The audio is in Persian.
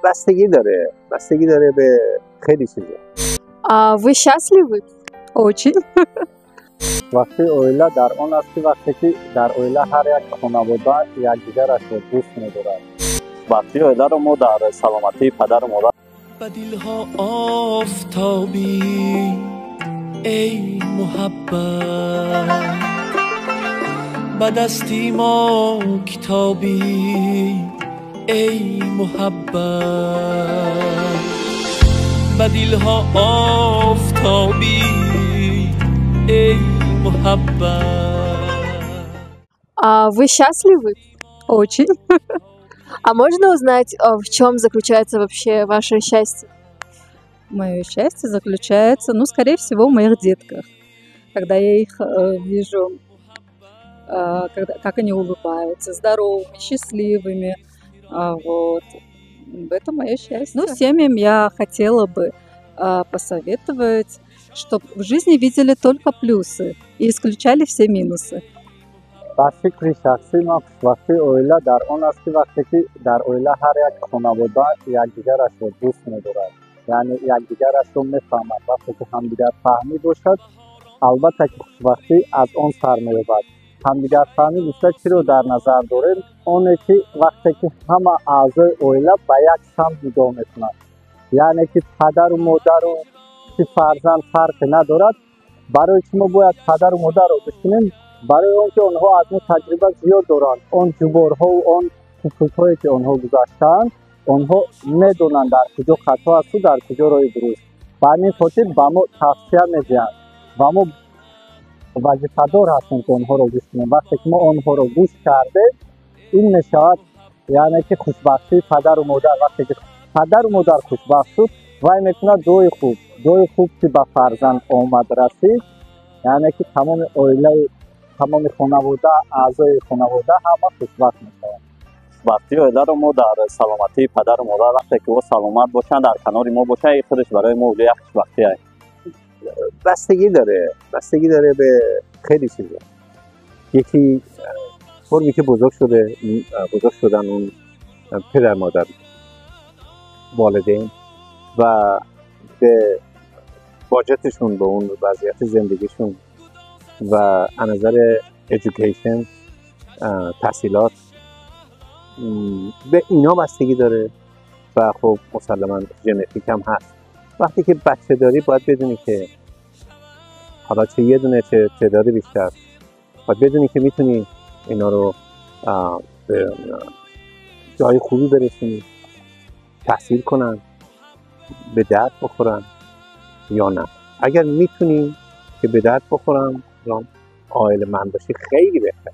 بستگی داره به خیلی چیزا. Вы счастливы? Очень. وقتی اویلا در آن است که وقتی که در اویلا هر یک خانواده یکدیگرش را دوست می‌دارد. وقتی اویلا رو ما در سلامتی پدر و مادر به دلها آفتابی ای محبت، به دستی ما کتابی ای محبت، به دلها آفتابی ای محبت. Вы счастливы? Очень. А можно узнать, в чем заключается вообще ваше счастье? Мое счастье заключается, скорее всего, в моих детках. Когда я их вижу, как они улыбаются, здоровыми, счастливыми. Вот. Это мое счастье. Семьям я хотела бы посоветовать, чтобы в жизни видели только плюсы и исключали все минусы. در فکر شخصی من وقتی اویلا در آن است که وقتی که در اویلا هر یک خانواده یکدیگرش را دوست می‌دارد، یعنی یکدیگرش را می‌فهمد. وقتی که همدیگر فهمی باشد، البته که خوشبختی از آن سر می‌یابد. همدیگر فهمی بیشتر چی رو در نظر داریم؟ اونه که وقتی که همه اعضای اویلا به یک سمت نگاه می‌کنند، یعنی که پدر و مادر و که فرزند فرق ندارد. برای چی ما باید پدر و مادر رو بشنیم؟ برای اون که آنها از ما تجربه زیاد دارند. آن جبرها و آن خطوطایی که آنها گذاشتند، آنها میدونن در کجا خطا است و در کجا راه درست. به همین خاطر به ما توصیه میدهند و ما وظیفه‌دار هستیم که آنها رو گوش کنیم. وقتی که ما آنها رو گوش کرده، این میشود یعنی که خوشبختی پدر و مادر. وقتی که پدر و مادر خوشبخت شد، وای میکنه دوی خوب که به فرزند آمد رسید، یعنی که تمام اویله، تمام خانواده، اعضای خانواده همه خوشبخت میشوند. وقتی اویله رو ما در سلامتی پدر و مادر، وقتی که او سلامت باشن، در کنار ما باشه، این خودش برای ما یک خوشبختی است. بستگی داره به خیلی چیزا. یکی فرمی که بزرگ شدن اون پدر مادر، والدین و به باجتشون، به اون وضعیت زندگیشون و از نظر ایژوکیشن، تحصیلات، به اینا بستگی داره و خب مسلما ژنتیک هم هست. وقتی که بچه داری باید بدونی که حالا چه یه دونه چه تعدادی بیشتر، باید بدونی که میتونی اینا رو به جای خوبی برسونی، تحصیل کنن، به درد بخورن یا نه. اگر میتونی که به درد بخورن، عائله من باشی، خیلی بهتره.